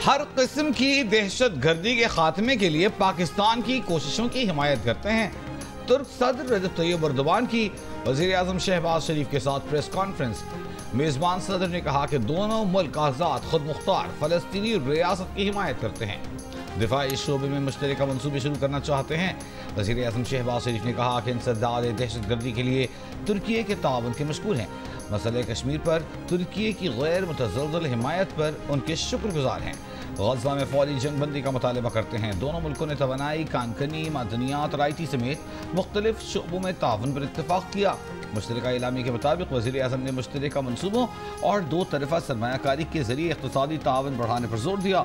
हर किस्म की दहशत गर्दी के खात्मे के लिए पाकिस्तान की कोशिशों की हिमायत करते हैं। तुर्क सदर रजब तैयब एर्दोगान की वज़ीर आज़म शहबाज शरीफ के साथ प्रेस कॉन्फ्रेंस। मेज़बान सदर ने कहा कि दोनों मुल्क आज़ाद खुद मुख्तार फ़लस्तीनी रियासत की हिमायत करते हैं, दिफाई शोबे में मुश्तरका मनसूबे शुरू करना चाहते हैं। वज़ीर आज़म शहबाज शरीफ ने कहा कि इंसदाद दहशत गर्दी के लिए तुर्की के ताउन के मशकूर हैं। मसले कश्मीर पर तुर्की की गैर मुतज़लज़ल हिमायत पर उनके शुक्रगुजार हैं। गज़ा में फौरी जंग बंदी का मुतालबा करते हैं। दोनों मुल्कों ने तवानाई, कानकनी, मादनियात और IT समेत मुख्तलिफ शोबों में ताउन पर इत्तफाक किया। मुश्तरका इलामी के मुताबिक वज़ीर आज़म ने मुश्तरका मनसूबों और दो तरफ़ा सरमायाकारी के ज़रिए इक़्तिसादी ताउन बढ़ाने पर जोर दिया।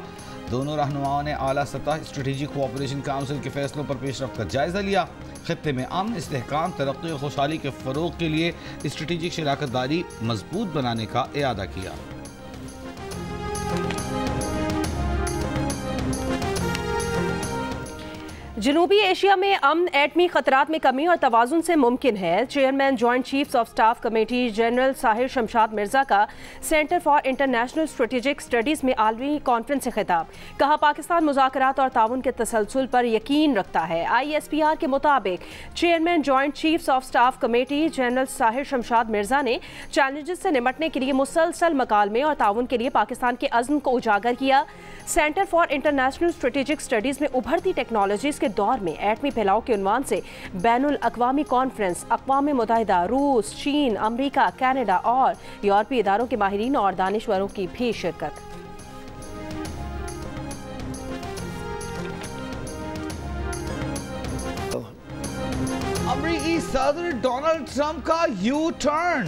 दोनों रहनुमाओं ने आला सतह स्ट्रेटेजिक कोऑपरेशन काउंसिल के फैसलों पर पेशरफ्त का जायजा लिया। खित्ते में अमन, इस्तेहकाम, तरक्की और खुशहाली के फ़रोग़ के लिए स्ट्रेटेजिक शराकत दारी मजबूत बनाने का इरादा किया। जनूबी एशिया में अमन, एटमी खतरात में कमी और तवाज़ुन से मुमकिन है। Chairman joint chiefs of staff committee general Sahir Shamshad Mirza का centre for international strategic studies में आलमी कॉन्फ्रेंस से खिताब। कहा, पाकिस्तान मुज़ाकरात और ताउन के तसलसल पर यकीन रखता है। ISPR के मुताबिक chairman joint chiefs of staff committee general Sahir Shamshad Mirza ने चैलेंजेस से निपटने के लिए मुसलसल मकालमे और ताउन के लिए पाकिस्तान के अज़्म को उजागर किया। Centre for international strategic studies में उभरती टेक्नोलॉजीज़ के दौर में एटमी फैलाव के उन्वान से बैनुल अक़वामी कॉन्फ्रेंस अक़वाम मुत्तहिदा, रूस, चीन, अमरीका, कनाडा और यूरोपीय इदारों के माहिरीन और दानिशवरों की भी शिरकत। अमेरिकी सदर डोनाल्ड ट्रंप का यू टर्न।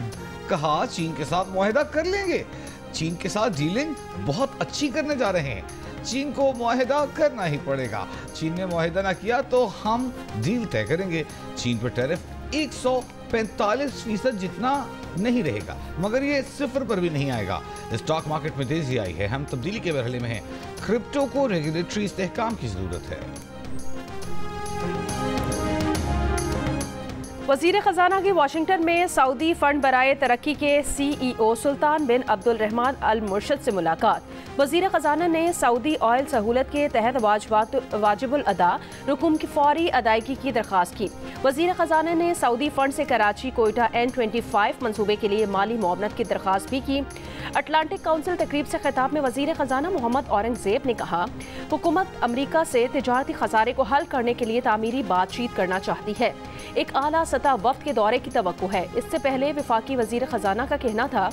कहा, चीन के साथ मुआहदा कर लेंगे। चीन के साथ डीलिंग बहुत अच्छी करने जा रहे हैं। चीन को मुआहदा करना ही पड़ेगा। चीन ने मुआहदा ना किया तो हम डील तय करेंगे। चीन पर टैरिफ 145% जितना नहीं रहेगा, मगर ये 0 पर भी नहीं आएगा। स्टॉक मार्केट में तेजी आई है। हम तब्दीली के मरहले में हैं। क्रिप्टो को रेगुलेटरी इस्तेहकाम की जरूरत है। वज़ीर ख़जाना की वाशिंगटन में सऊदी फ़ंड बराए तरक्की के CEO सुल्तान बिन अब्दुल रहमान अल मुर्शद से मुलाकात। वज़ीर ख़जाना ने सऊदी ऑयल सहूलत के तहत वाजिबुल अदा रुकुम की फ़ौरी अदायगी की दरख्वास्त की। वज़ीर ख़जाना ने सऊदी फ़ंड से कराची कोयटा N25 मनसूबे के लिए माली मुआवनत की दरख्वास्त भी की। अटलांटिक काउंसिल तकरीब से खिताब में वज़ीर ख़जाना मोहम्मद औरंगज़ेब ने कहा, हुकूमत अमरीका से तिजारती खसारे को हल करने के लिए तामीरी बातचीत करना चाहती है। एक आला सतह वफ्द के दौरे की तवक्को है। इससे पहले वफाकी वज़ीर ख़जाना का कहना था,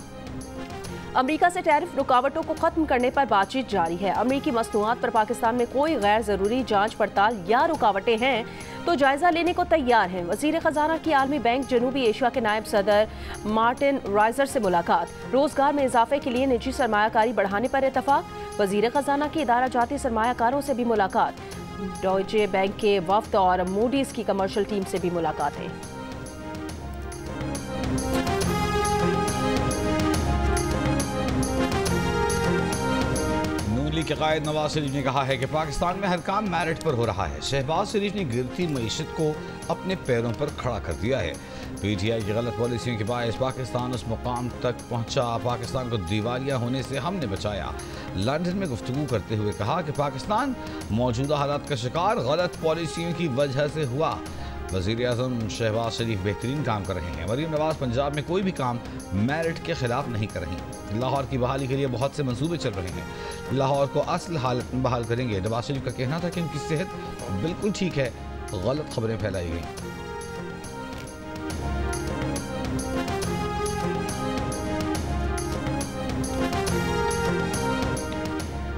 अमरीका से टैरिफ रुकावटों को खत्म करने पर बातचीत जारी है। अमरीकी मसनूआत पर पाकिस्तान में कोई गैर ज़रूरी जांच पड़ताल या रुकावटें हैं तो जायजा लेने को तैयार हैं। वज़ीर ख़जाना की आलमी बैंक जनूबी एशिया के नायब सदर मार्टिन राइजर से मुलाकात। रोजगार में इजाफे के लिए निजी सरमायाकारी बढ़ाने पर इतफाक। वज़ीर ख़जाना की इदारा जाती सरमायाकारों से भी मुलाकात। डॉयचे बैंक के वफ्द और मूडीज़ की कमर्शियल टीम से भी मुलाकात है। के कायद नवाज शरीफ ने कहा है कि पाकिस्तान में हर काम मेरिट पर हो रहा है। शहबाज शरीफ ने गिरती मईशत को अपने पैरों पर खड़ा कर दिया है। PTI की गलत पॉलिसियों के बायस पाकिस्तान उस मुकाम तक पहुंचा। पाकिस्तान को दिवालिया होने से हमने बचाया। लंदन में गुफ्तगू करते हुए कहा कि पाकिस्तान मौजूदा हालात का शिकार गलत पॉलिसियों की वजह से हुआ। वज़ीर आज़म शहबाज शरीफ बेहतरीन काम कर रहे हैं। मरीम नवाज पंजाब में कोई भी काम मेरिट के खिलाफ नहीं कर रही। लाहौर की बहाली के लिए बहुत से मंसूबे चल रहे हैं। लाहौर को असल हालत में बहाल करेंगे। नवाज शरीफ का कहना था कि उनकी सेहत बिल्कुल ठीक है। गलत खबरें फैलाई गई।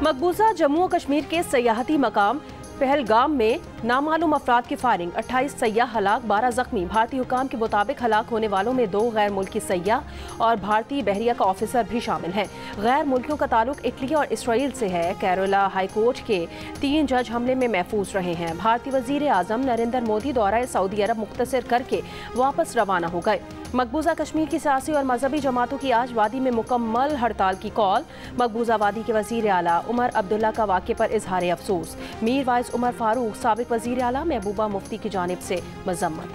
मकबूजा जम्मू कश्मीर के सयाहती मकाम पहलगाम में नामालूम अफराद की फायरिंग, 28 सयाह हलाक, 12 जख्मी। भारतीय हुकाम के मुताबिक हलाक होने वालों में 2 गैर मुल्की सयाह और भारतीय बहरिया का ऑफिसर भी शामिल हैं। गैर मुल्कियों का ताल्लुक इटली और इसराइल से है। केरला हाईकोर्ट के 3 जज हमले में महफूज रहे हैं। भारतीय वज़ीर आज़म नरेंद्र मोदी दौरा सऊदी अरब मुख्तसर करके वापस रवाना हो गए। मकबूजा कश्मीर की सियासी और मजहबी जमातों की आज वादी में मुकम्मल हड़ताल की कॉल। मकबूजा वादी के वज़ीर आला उमर अब्दुल्ला का वाक़े पर इजहार अफसोस। मीर वाइस उमर फारूक साबिक़ वज़ीर आला महबूबा मुफ्ती की जानिब से मज़म्मत।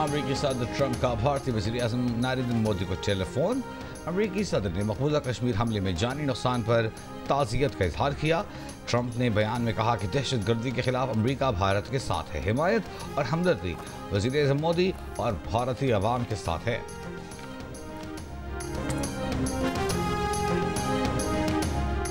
अमरीकी सदर ट्रंप का भारतीय वज़ीर-ए-आज़म नरेंद्र मोदी को टेलीफोन। अमरीकी सदर ने मकबूजा कश्मीर हमले में जानी नुकसान पर ताज़ियत का इजहार किया। ट्रंप ने बयान में कहा कि दहशतगर्दी के खिलाफ अमरीका भारत के साथ है। हिमायत और हमदर्दी वज़ीर-ए-आज़म मोदी और भारतीय अवाम के साथ है।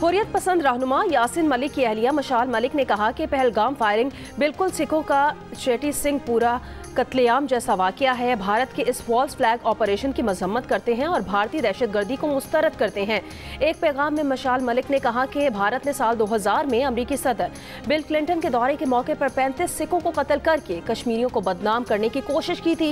हुर्रियत पसंद रहनुमा यासिन मलिक की अहलिया मशाल मलिक ने कहा कि पहलगाम फायरिंग बिल्कुल सिखों का शेटी सिंह पूरा कत्लेआम जैसा वाकया है। भारत के इस फॉल्स फ्लैग ऑपरेशन की मजम्मत करते हैं और भारतीय दहशतगर्दी को मुस्तरद करते हैं। एक पैगाम में मशाल मलिक ने कहा कि भारत ने साल 2000 में अमरीकी सदर बिल क्लिंटन के दौरे के मौके पर 35 सिखों को कत्ल करके कश्मीरियों को बदनाम करने की कोशिश की थी।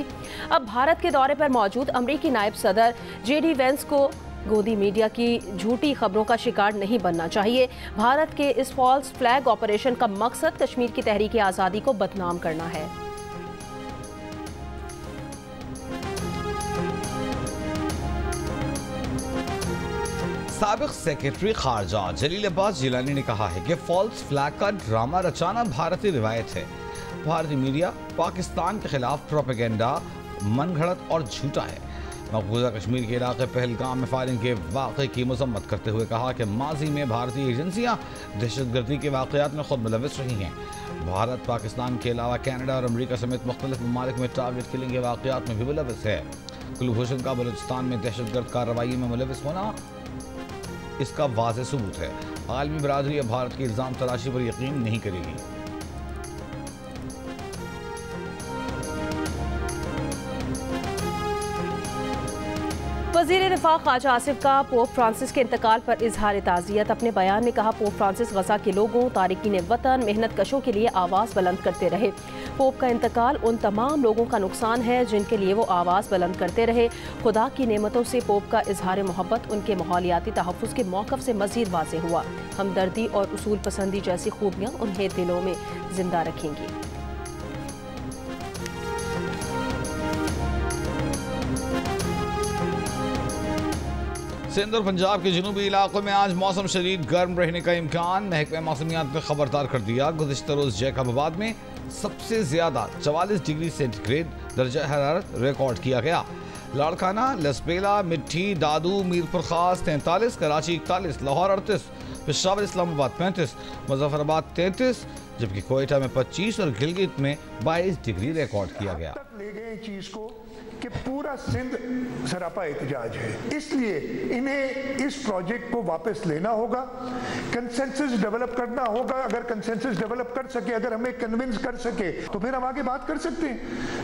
अब भारत के दौरे पर मौजूद अमरीकी नायब सदर JD वेंस को गोदी मीडिया की झूठी खबरों का शिकार नहीं बनना चाहिए। भारत के इस फॉल्स फ्लैग ऑपरेशन का मकसद कश्मीर की तहरीक आज़ादी को बदनाम करना है। साबिक सेक्रेटरी खारजा जलील अब्बास जिलानी ने कहा है कि फॉल्स फ्लैग का ड्रामा रचाना भारतीय रिवायत है। भारतीय मीडिया पाकिस्तान के खिलाफ प्रोपेगेंडा मनगढ़ंत और झूठा है। मकबूजा कश्मीर के इलाके पहलगाम में फायरिंग के वाक़े की मजम्मत करते हुए कहा कि माजी में भारतीय एजेंसियां दहशतगर्दी के वाक़यात में खुद मुलविस रही हैं। भारत पाकिस्तान के अलावा कनाडा और अमरीका समेत मुख्तलिफ ममालिक में टारगेट किलिंग के वाक़यात में भी मुलविस है। कुलभूषण का बलूचिस्तान में दहशतगर्द कार्रवाई में मुलविस होना इसका वाज़ेह सबूत है। आलमी बरादरी अब भारत की इल्ज़ाम तराशी पर यकीन नहीं करेगी। वज़ीर दिफ़ा ख्वाजा आसिफ का पोप फ्रांसिस के इंतकाल पर इजहार ताज़ियत। अपने बयान में कहा, पोप फ्रांसिस गज़ा के लोगों, तारिकीन वतन, मेहनत कशों के लिए आवाज़ बुलंद करते रहे। पोप का इंतकाल उन तमाम लोगों का नुकसान है जिनके लिए वो आवाज़ बुलंद करते रहे। खुदा की नेमतों से पोप का इजहार मोहब्बत उनके माहौलियाती तहफ़्फ़ुज़ के मौक़िफ़ से मज़ीद वाज़ेह हुआ। हमदर्दी और उसूल पसंदी जैसी खूबियाँ उन्हें दिलों में जिंदा रखेंगी। सिंध और पंजाब के जनूबी इलाकों में आज मौसम शदीद गर्म रहने का इम्कान। महकमा मौसमियात ने खबरदार कर दिया। गुज़िश्ता रोज़ जैकबाबाद में सबसे ज़्यादा 44 डिग्री सेंटीग्रेड दर्जा हरारत रिकॉर्ड किया गया। लाड़काना, लसबेला, मिट्टी, दादू, मीरपुर खास 43, कराची 41, लाहौर 38, पेशावर इस्लामाबाद 35, मुजफ्फराबाद 33, जबकि कोयटा में 25 और गिलगित में 22 डिग्री रिकॉर्ड किया गया। ले गए चीज को कि पूरा सिंध सरापा एहतजाज है, इसलिए इन्हें इस प्रोजेक्ट को वापस लेना होगा, कंसेंसस डेवलप करना होगा। अगर कंसेंसस डेवलप कर सके, अगर हमें कन्विंस कर सके तो फिर हम आगे बात कर सकते हैं।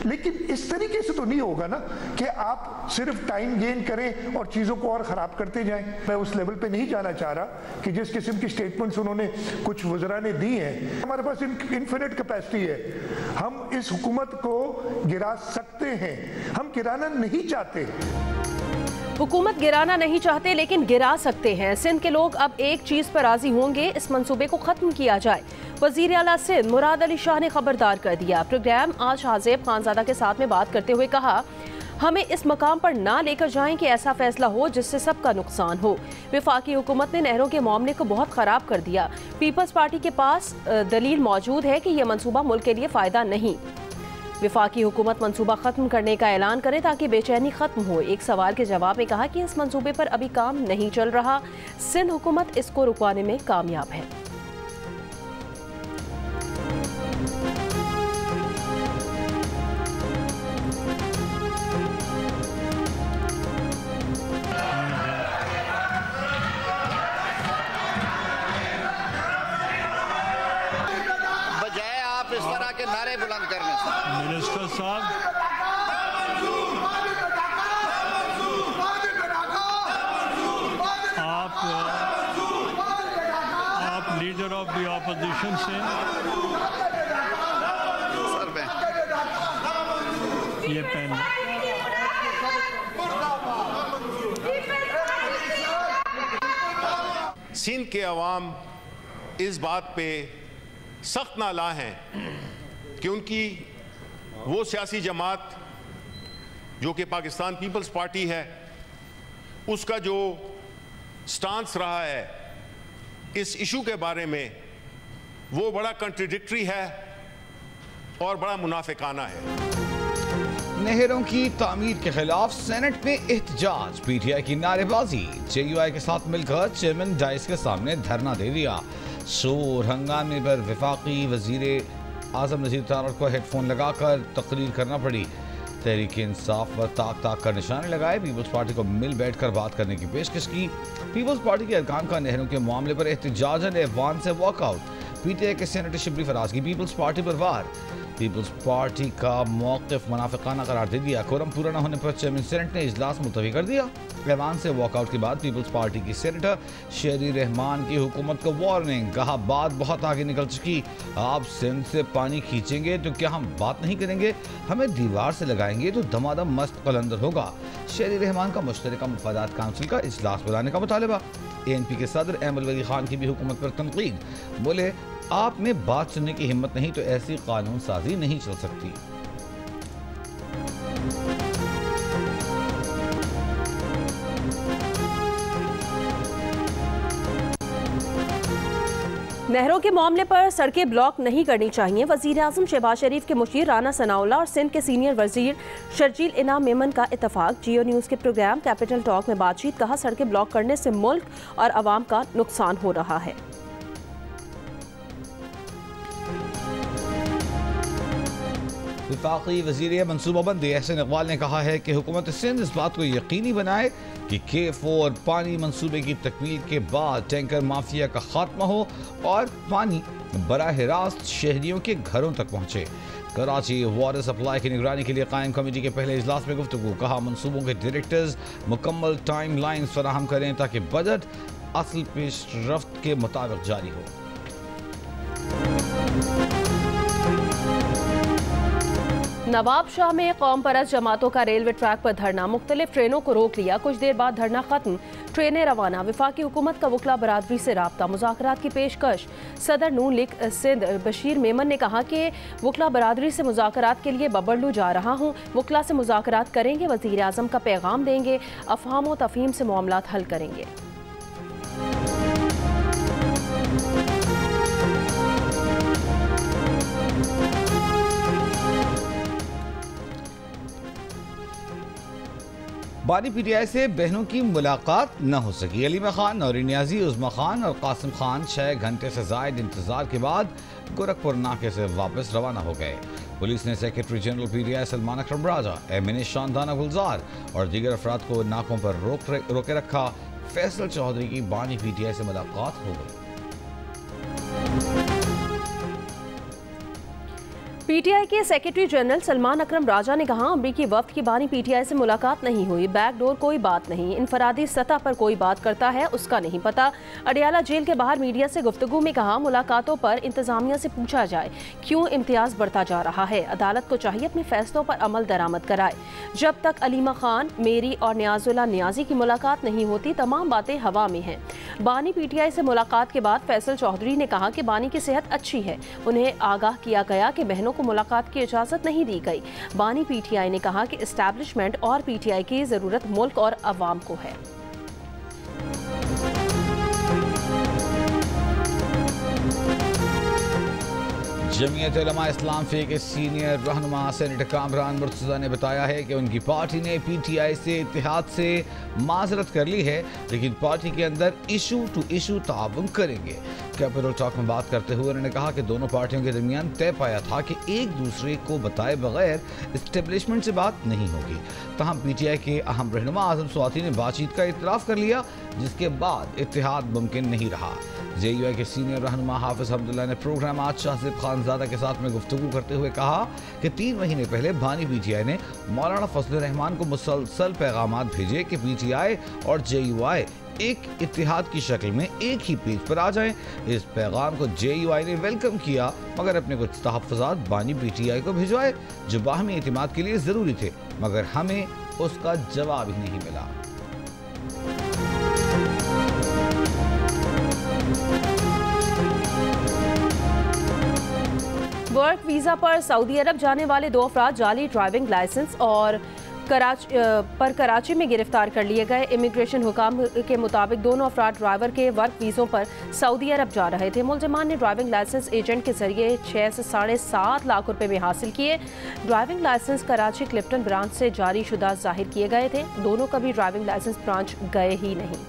लेकिन इस तरीके से तो नहीं होगा ना कि आप सिर्फ टाइम गेन करें और चीज़ों को और ख़राब करते जाएं। मैं उस लेवल पे नहीं जाना चाह रहा कि जिस किस्म की स्टेटमेंट्स उन्होंने कुछ वज़रा ने दी हैं। हमारे पास इनफिनिट कैपेसिटी है, हम इस हुकूमत को गिरा सकते हैं, हम गिराना नहीं चाहते। हुकूमत गिराना नहीं चाहते लेकिन गिरा सकते हैं। सिंध के लोग अब एक चीज़ पर राजी होंगे, इस मंसूबे को ख़त्म किया जाए। वज़ीर आला सिंध मुराद अली शाह ने खबरदार कर दिया। प्रोग्राम आज हाज़ेब खानज़ादा के साथ में बात करते हुए कहा, हमें इस मकाम पर ना लेकर जाएं कि ऐसा फैसला हो जिससे सबका नुकसान हो। वफाकी हुकूमत ने नहरों के मामले को बहुत ख़राब कर दिया। पीपल्स पार्टी के पास दलील मौजूद है कि यह मनसूबा मुल्क के लिए फ़ायदा नहीं। वफाकी हुकूमत मंसूबा ख़त्म करने का ऐलान करे ताकि बेचैनी ख़त्म हो। एक सवाल के जवाब में कहा कि इस मंसूबे पर अभी काम नहीं चल रहा, सिंध हुकूमत इसको रुकवाने में कामयाब है। बजाय आप इस तरह के नारे बुलंद करने से। मिनिस्टर साहब, आप लीडर ऑफ द ऑपोजिशन से सर में ये पेन सिंध के अवाम इस बात पे सख्त नाला हैं कि उनकी वो सियासी जमात जो कि पाकिस्तान पीपल्स पार्टी है, उसका जो स्टांस रहा है इस इशू के बारे में, वो बड़ा कंट्रडिक्टरी है और बड़ा मुनाफिकाना है। नहरों की तामीर के खिलाफ सेनेट में एहतजाज, पीटीआई की नारेबाजी, जेयूआई के साथ मिलकर चेयरमैन डाइस के सामने धरना दे दिया। शोर हंगामे पर वफाकी वजीर आजम नजीर तारक को हेडफोन लगाकर तकरीर करना पड़ी। तहरीक इंसाफ पर ताक ताक कर निशाने लगाए। पीपल्स पार्टी को मिल बैठकर बात करने की पेशकश की। पीपल्स पार्टी के अरकान का नहरों के मामले पर एहतजाजन ऐवान से वॉकआउट। पीटीआई के सेनेटर शिबली फराज की पीपल्स पार्टी पर वार। पीपल्स पार्टी का मौक़िफ़ मुनाफिकाना करार दे दिया। कोरम पूरा न होने पर चेयरमैन सेनेट ने इजलास मुलतवी कर दिया। ऐवान से वॉकआउट के बाद पीपल्स पार्टी की सेनेटर शेरी रहमान की हुकूमत को वार्निंग, कहा बात बहुत आगे निकल चुकी, आप सिंध से पानी खींचेंगे तो क्या हम बात नहीं करेंगे, हमें दीवार से लगाएंगे तो दमादम मस्त कलंदर होगा। शेरी रहमान का मुश्तरका मुफादात काउंसिल का इजलास बुलाने का मुतालबा। ANP के सदर अहमद वली खान की भी हुकूमत पर तनकीद, बोले आप में बात सुनने की हिम्मत नहीं तो ऐसी कानून साजी नहीं चल सकती। नहरों के मामले पर सड़कें ब्लॉक नहीं करनी चाहिए। वजीर आजम शहबाज शरीफ के मुशीर राना सनाउल्लाह और सिंध के सीनियर वजीर शर्जील इनाम मेमन का इत्तफाक। जियो न्यूज़ के प्रोग्राम कैपिटल टॉक में बातचीत, कहा सड़कें ब्लॉक करने से मुल्क और अवाम का नुकसान हो रहा है। वफाकी वज़ीर मनसूबाबंदी एहसन इकबाल ने कहा है कि हुकूमत सिंध इस बात को यकीनी बनाए कि K4 पानी मंसूबे की तकमील के बाद टैंकर माफिया का खात्मा हो और पानी बराह रास्त शहरियों के घरों तक पहुँचे। कराची वाटर सप्लाई की निगरानी के लिए कायम कमेटी के पहले इजलास में गुफ्तगू, कहा मंसूबों के डायरेक्टर्स मुकम्मल टाइम लाइन फराहम करें ताकि बजट असल पेश रफ्त के मुताबिक जारी हो। नवाब शाह में कौम परस्त जमातों का रेलवे ट्रैक पर धरना, मुख्तलिफ ट्रेनों को रोक लिया, कुछ देर बाद धरना खत्म, ट्रेनें रवाना। वफाकी हुकूमत का वकला बरादरी से राब्ता, मुज़ाकरात की पेशकश। सदर नून लीग सिंध बशीर मेमन ने कहा कि वकला बरादरी से मुज़ाकरात के लिए बबरलू जा रहा हूँ, वकला से मुज़ाकरात करेंगे, वज़ीर आज़म का पैगाम देंगे, अफ़हाम व तफ़हीम से मामलात हल करेंगे। बानी PTI से बहनों की मुलाकात न हो सकी। अलीमा खान, नौरी नियाजी, उज़मा खान और कासिम खान 6 घंटे से ज़ायद इंतजार के बाद गोरखपुर नाके से वापस रवाना हो गए। पुलिस ने सेक्रेटरी जनरल PTI सलमान अकरम राजा, MNA शानदाना गुलजार और दीगर अफराद को नाकों पर रोके रखा। फैसल चौधरी की बानी PTI से मुलाकात हो गई। PTI के सेक्रेटरी जनरल सलमान अकरम राजा ने कहा अमरीकी वफ्द की बानी PTI से मुलाकात नहीं हुई, बैकडोर कोई बात नहीं, इनफरादी सतह पर कोई बात करता है उसका नहीं पता। अडियाला जेल के बाहर मीडिया से गुफ्तगू में कहा मुलाकातों पर इंतजामिया से पूछा जाए क्यों इम्तियाज बढ़ता जा रहा है, अदालत को चाहिए अपने फैसलों पर अमल दरामद कराए। जब तक अलीमा खान, मेरी और नियाजुल्लाह नियाजी की मुलाकात नहीं होती तमाम बातें हवा में हैं। बानी PTI से मुलाकात के बाद फैसल चौधरी ने कहा कि बानी की सेहत अच्छी है, उन्हें आगाह किया गया कि बहनों को मुलाकात की इजाजत नहीं दी गई। बानी PTI ने कहा कि एस्टैब्लिशमेंट और PTI की जरूरत मुल्क और अवाम को है। जमीयत उलमा इस्लाम फे के सीनियर रहनुमा सेनेटर कामरान मुर्तज़ा ने बताया है कि उनकी पार्टी ने PTI से इत्तेहाद से माजरत कर ली है, लेकिन पार्टी के अंदर इशू टू इशू ताउन करेंगे। कैपिटल टॉक में बात करते हुए उन्होंने कहा कि दोनों पार्टियों के दरमियान तय पाया था कि एक दूसरे को बताए बगैर इस्टेब्लिशमेंट से बात नहीं होगी। तहम PTI के अहम रहनुमा आजम स्वाति ने बातचीत का इतराफ़ कर लिया, जिसके बाद इत्तेहाद मुमकिन नहीं रहा। JUI के सीनियर रहनुमा हाफिज अब्दुल्ला ने प्रोग्राम आज शाहज़ेब खानज़ादा के साथ में गुफ्तगू करते हुए कहा कि 3 महीने पहले बानी PTI ने मौलाना फजल रहमान को मुसलसल पैगामात भेजे कि PTI और JUI एक इत्तेहाद की शक्ल में एक ही पेज पर आ जाएं। इस पैगाम को JUI ने वेलकम किया, मगर अपने कुछ तहफ़्फ़ुज़ात बानी PTI को भिजवाए जो बाहमी एतमाद के लिए ज़रूरी थे, मगर हमें उसका जवाब ही नहीं मिला। वर्क वीज़ा पर सऊदी अरब जाने वाले 2 अफराद जाली ड्राइविंग लाइसेंस और कराची में गिरफ्तार कर लिए गए। इमिग्रेशन हुकाम के मुताबिक दोनों अफराद ड्राइवर के वर्क वीज़ों पर सऊदी अरब जा रहे थे। मुलजिमान ने ड्राइविंग लाइसेंस एजेंट के जरिए 6 से 7.5 लाख रुपए में हासिल किए। Driving licence Karachi Clifton branch से जारी शुदा जाहिर किए गए थे। दोनों कभी ड्राइविंग लाइसेंस ब्रांच गए ही नहीं।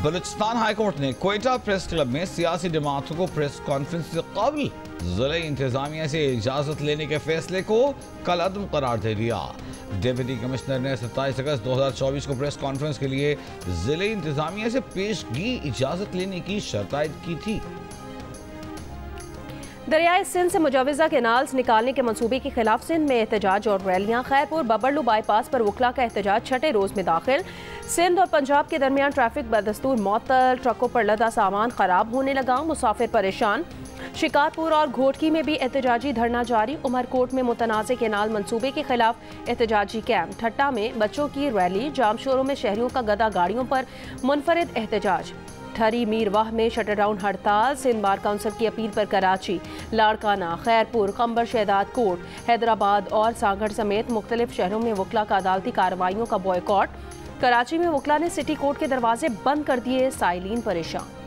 बलूचिस्तान हाई कोर्ट ने क्वेटा प्रेस क्लब में सियासी जमातों को प्रेस कॉन्फ्रेंस से कबल ज़िले इंतजामिया से इजाज़त लेने के फैसले को कलअदम करार दे दिया। डिप्टी कमिश्नर ने 27 अगस्त 2024 को प्रेस कॉन्फ्रेंस के लिए ज़िले इंतजामिया से पेशगी इजाज़त लेने की शर्त आयद की थी। दरियाए सिंध से मुजवज़ा केनाल्स निकालने के मंसूबे के खिलाफ सिंध में एहतजाज और रैलियां। खैरपुर बबरलू बाईपास पर वकला का एहतजाज छठे रोज में दाखिल। सिंध और पंजाब के दरमियान ट्रैफिक बदस्तूर मअतल, ट्रकों पर लदा सामान खराब होने लगा, मुसाफिर परेशान। शिकारपुर और घोटकी में भी एहतजाजी धरना जारी। उमरकोट में मुतनाज़ केनाल मंसूबे के खिलाफ एहतजाजी कैंप। ठट्टा में बच्चों की रैली। जामशोरों में शहरियों का गदा गाड़ियों पर मुनफरिद एहतजाज। ठरी मीरवाह में शटरडाउन हड़ताल। सिंध बार काउंसिल की अपील पर कराची, लाड़काना, खैरपुर, खंबर शहदाद कोट, हैदराबाद और सांगढ़ समेत मुख्तलिफ शहरों में वकला का अदालती कार्रवाइयों का बॉयकॉट। कराची में वकला ने सिटी कोर्ट के दरवाजे बंद कर दिए, साइलीन परेशान।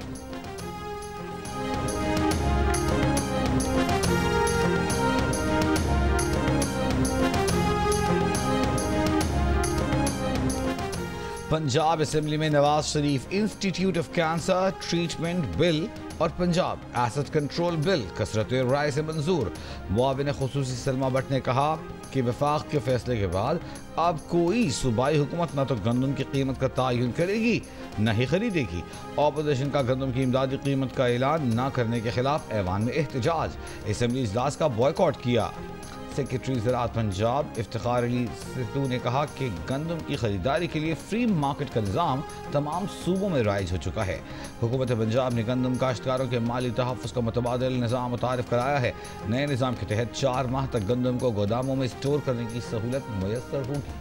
पंजाब असेंबली में Nawaz Sharif institute of cancer treatment bill और पंजाब एसेट कंट्रोल बिल कसरत राय से मंजूर। मुआविन खुसूसी सलमा भट्ट ने कहा कि वफाक के फैसले के बाद अब कोई सूबाई हुकूमत न तो गंदम की कीमत का तयन करेगी न ही खरीदेगी। अपोजिशन का गंदम की इमदादी कीमत का ऐलान न करने के खिलाफ ऐवान में एहतजाज। असेंबली इजलास का बॉयकॉट किया। सेक्रेटरी ज़राअत पंजाब इफ्तिखार अली सिद्धू ने कहा कि गंदम की खरीदारी के लिए फ्री मार्केट का निज़ाम तमाम सूबों में राइज हो चुका है। हुकूमत पंजाब ने गंदम काश्तकारों के माली तहफ़्फ़ुज़ का मुतबादिल निज़ाम मुतारिफ कराया है। नए निज़ाम के तहत 4 माह तक गंदम को गोदामों में स्टोर करने की सहूलत मुयस्सर होगी।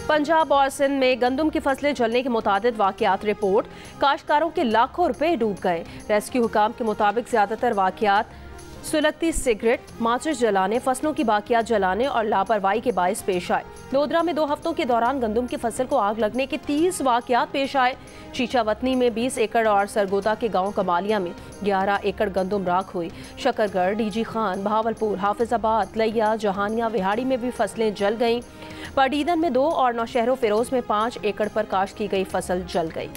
पंजाब और सिंध में गंदम की फसलें जलने के मुतादिद वाक़यात रिपोर्ट। काश्तकारों के लाखों रुपए डूब गए। रेस्क्यू हुकाम के मुताबिक ज़्यादातर वाक़यात सुलगती सिगरेट, माचिस जलाने, फसलों की बाकियात जलाने और लापरवाही के बायस पेश आए। लोधरा में 2 हफ्तों के दौरान गंदम की फसल को आग लगने के 30 वाक़यात पेश आए। चीचावतनी में 20 एकड़ और सरगोदा के गांव कमालिया में 11 एकड़ गंदम राख हुई। शकरगढ़, डीजी खान, बहावलपुर, हाफिजाबाद, लैया, जहानिया, विहाड़ी में भी फसलें जल गईं। पडीदन में 2 और नौशहरों फिरोज में 5 एकड़ पर काश्त की गई फसल जल गई।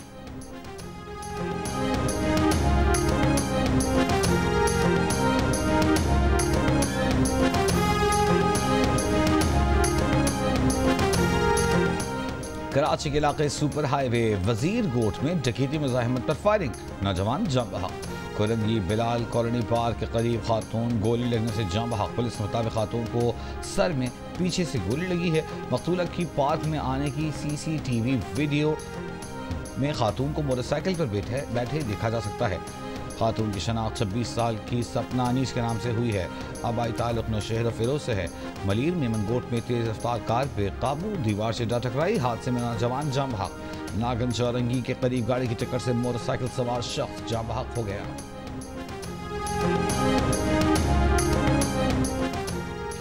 कराची के इलाके सुपर हाईवे वजीर गोट में डकैती मुज़ाहिमत पर फायरिंग, नौजवान जाम बहक। कोरंगी बिलाल कॉलोनी पार्क के करीब खातून गोली लगने से जाम बहक। पुलिस के मुताबिक खातून को सर में पीछे से गोली लगी है। मकतूला की पार्क में आने की CCTV वीडियो में खातून को मोटरसाइकिल पर बैठे देखा जा सकता है। खातून की शनाख्त 26 साल की सपना अनीस के नाम से हुई है। आबाई ताल्लुक नौशहर फिरोज से है। मलीर मेमनगोट में तेज रफ्तार कार बेकाबू दीवार से जा टकराई। हादसे में नौजवान जाम बहक। नागन चौरंगी के करीब गाड़ी की टक्कर से मोटरसाइकिल सवार शख्स जाम बहक हो गया।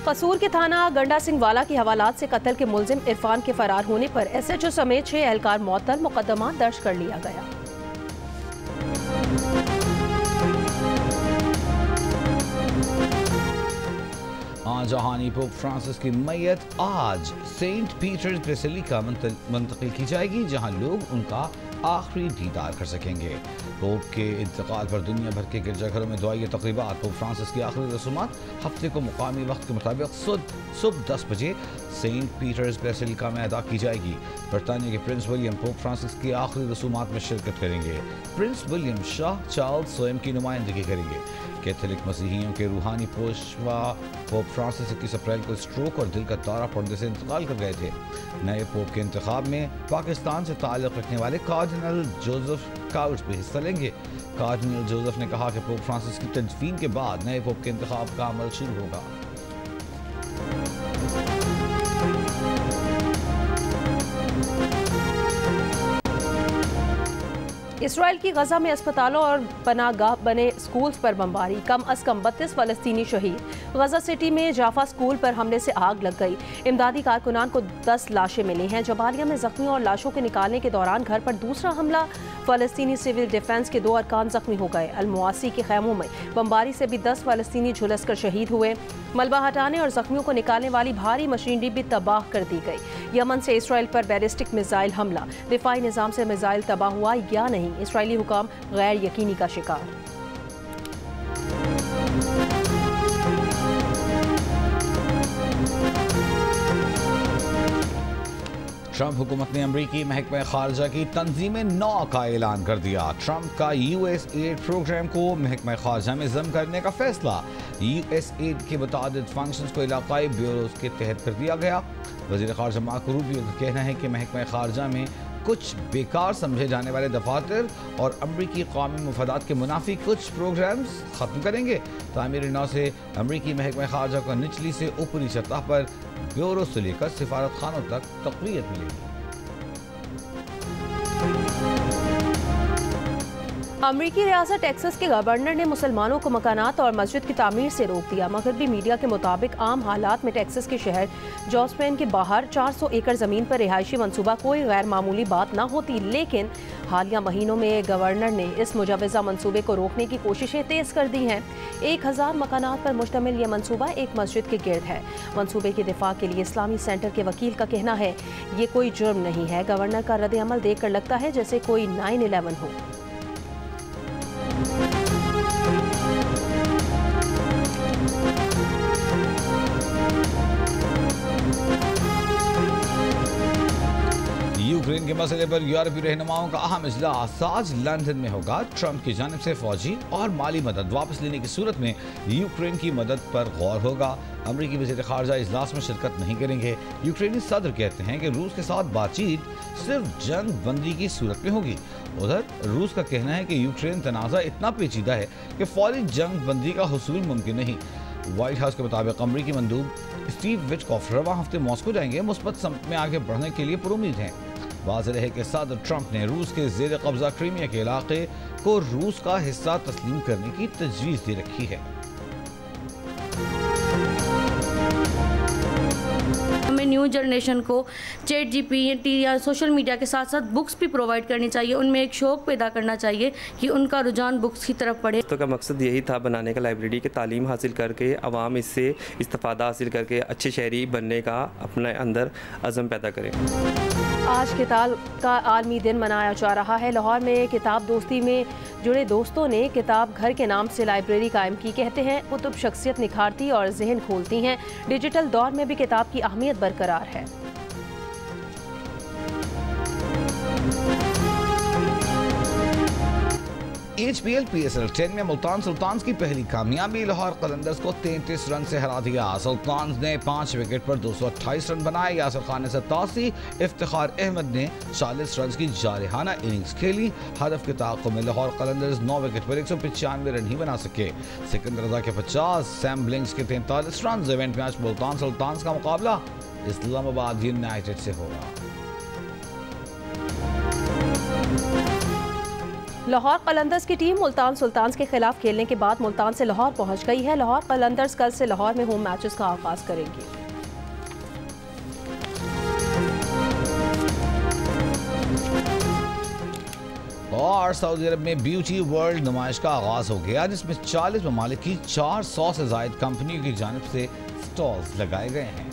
कसूर के थाना गंडा सिंह वाला की हवालात से कत्ल के मुलजिम इरफान के फरार होने पर SHO समेत 6 एहलकार मुअत्तल, मुकदमा दर्ज कर लिया गया। जहानी पोप फ्रांसिस की मैयत आज सेंट पीटर्स बेसिलिका मुंतकिल की जाएगी, जहां लोग उनका आखिरी दीदार कर सकेंगे। पोप के इंतकाल पर दुनिया भर के गिरजाघरों में दुआई तकरीबात। पोप फ्रांसिस की आखिरी रसूमात हफ्ते को मुकामी वक्त के मुताबिक सुबह 10 बजे सेंट पीटर्स बेसिलिका में अदा की जाएगी। बरतानिया के प्रिंस विलियम पोप फ्रांसिस की आखिरी रसूमात में शिरकत करेंगे। प्रिंस विलियम शाह चार्ल्स स्वयं की नुमाइंदगी करेंगे। कैथोलिक मसीहियों के रूहानी पेशवा पोप फ्रांसिस 21 अप्रैल को स्ट्रोक और दिल का दौरा पड़ने से इंतकाल कर गए थे। नए पोप के इंतखाब में पाकिस्तान से ताल्लुक़ रखने वाले कार्डिनल जोसेफ काउल्स भी हिस्सा लेंगे। कार्डिनल जोसेफ ने कहा कि पोप फ्रांसिस की तदफीन के बाद नए पोप के इंतखाब का अमल शुरू होगा। इसराइल की गजा में अस्पतालों और पनाहगाह बने स्कूल्स पर बमबारी, कम अज कम 32 फलस्तीनी शहीद। गजा सिटी में जाफा स्कूल पर हमले से आग लग गई। इमदादी कारकुनान को 10 लाशें मिली हैं। जबालिया में जख्मी और लाशों के निकालने के दौरान घर पर दूसरा हमला, फलस्तीनी सिविल डिफेंस के 2 अरकान जख्मी हो गए। अल-मुआसी के खैमों में बमबारी से भी 10 फलस्तीनी झुलसकर शहीद हुए। मलबा हटाने और जख्मियों को निकालने वाली भारी मशीनरी भी तबाह कर दी गई। यमन से इसराइल पर बैलिस्टिक मिसाइल हमला, दिफाई निज़ाम से मिसाइल तबाह हुआ या नहीं, इसराइली हुकाम गैर यकीनी का शिकार। ट्रंप हुकूमत ने अमरीकी महकमा खारजा की तंजीम नौ का ऐलान कर दिया। ट्रंप का USAID प्रोग्राम को महकमा खारजा में ज़म करने का फैसला। USAID के मुतादिद फंक्शंस को इलाकाई ब्यूरोज के तहत कर दिया गया। वज़ीर खारजा मार्को रूबियो का कहना है कि महकमा खारजा में कुछ बेकार समझे जाने वाले दफातर और अमरीकी कौमी मुफादात के मुनाफी कुछ प्रोग्राम्स ख़त्म करेंगे। तामीर नौ से अमरीकी महकमा खारजा को निचली से ऊपरी सतह पर ब्यूरो से लेकर सिफारत खानों तक तक़वियत मिलेगी। अमरीकी रियासत टेक्सास के गवर्नर ने मुसलमानों को मकानात और मस्जिद की तामीर से रोक दिया। मगरबी मीडिया के मुताबिक आम हालात में टेक्सास के शहर जॉसपेन के बाहर 400 एकड़ ज़मीन पर रिहायशी मनसूबा कोई गैर मामूली बात ना होती, लेकिन हालिया महीनों में गवर्नर ने इस मुजवज़ा मनसूबे को रोकने की कोशिशें तेज़ कर दी हैं। 1000 मकानात पर मुश्तमिल ये मनसूबा एक मस्जिद के गिर्द है। मनसूबे के दिफा के लिए इस्लामी सेंटर के वकील का कहना है ये कोई जुर्म नहीं है। गवर्नर का रद्द अमल देख कर लगता है जैसे कोई 9/11 हो। यूक्रेन के मसले पर यूरोपीय रहनुमाओं का अहम इजलास आज लंदन में होगा। ट्रंप की जानिब से फौजी और माली मदद वापस लेने की सूरत में यूक्रेन की मदद पर गौर होगा। अमरीकी वज़ीर ख़ारजा इजलास में शिरकत नहीं करेंगे। यूक्रेनी सदर कहते हैं कि रूस के साथ बातचीत सिर्फ जंग बंदी की सूरत में होगी। उधर रूस का कहना है कि यूक्रेन तनाज़ा इतना पेचीदा है कि फौरी जंग बंदी का हुसूल मुमकिन नहीं। व्हाइट हाउस के मुताबिक अमरीकी मंदूब स्टीव विटकॉफ रवां हफ्ते मॉस्को जाएंगे। मुस्बत समत में आगे बढ़ने के लिए पुरुमीद हैं। वाज़ेह है कि सदर ट्रंप ने रूस के ज़ेर कब्जा क्रीमिया के इलाके को रूस का हिस्सा तस्लीम करने की तजवीज़ दे रखी है। हमें न्यू जनरेशन को चैट GPT या सोशल मीडिया के साथ साथ बुक्स भी प्रोवाइड करनी चाहिए। उनमें एक शौक़ पैदा करना चाहिए कि उनका रुझान बुक्स की तरफ बढ़े। तो का मकसद यही था बनाने का, लाइब्रेरी की तालीम हासिल करके अवाम इससे इस्तिफ़ादा हासिल करके अच्छे शहरी बनने का अपने अंदर अज़म पैदा करें। आज किताब का आलमी दिन मनाया जा रहा है। लाहौर में किताब दोस्ती में जुड़े दोस्तों ने किताब घर के नाम से लाइब्रेरी कायम की। कहते हैं कुतुब शख्सियत निखारती और जहन खोलती हैं। डिजिटल दौर में भी किताब की अहमियत बरकरार है। HPL PSL 10 में मुल्तान सुल्तान्स की पहली कामयाबी। लाहौर कलंदर्स को 33 रन से हरा दिया। सुल्तान्स ने 5 विकेट पर 228 रन बनाए। यासिर खान ने 87, इफ्तिखार अहमद ने 40 रन की जारहाना इनिंग्स खेली। हदफ के ताक़ुब में लाहौर कलंदर्स 9 विकेट पर 195 रन ही बना सके। सिकंदर रजा के 50, सैम ब्लिंक्स के 43 रन। इवेंट में आज मुल्तान सुल्तान्स का मुकाबला इस्लामाबाद यूनाइटेड से होगा। लाहौर कलंदर्स की टीम मुल्तान सुल्तान्स के खिलाफ खेलने के बाद मुल्तान से लाहौर पहुंच गई है। लाहौर कलंदर्स कल से लाहौर में होम मैचेस का आगाज करेंगे। और सऊदी अरब में ब्यूटी वर्ल्ड नुमाइश का आगाज हो गया, जिसमें 40 ममालिक की 400 से ज़ायद कंपनियों की जानिब से स्टॉल्स लगाए गए हैं।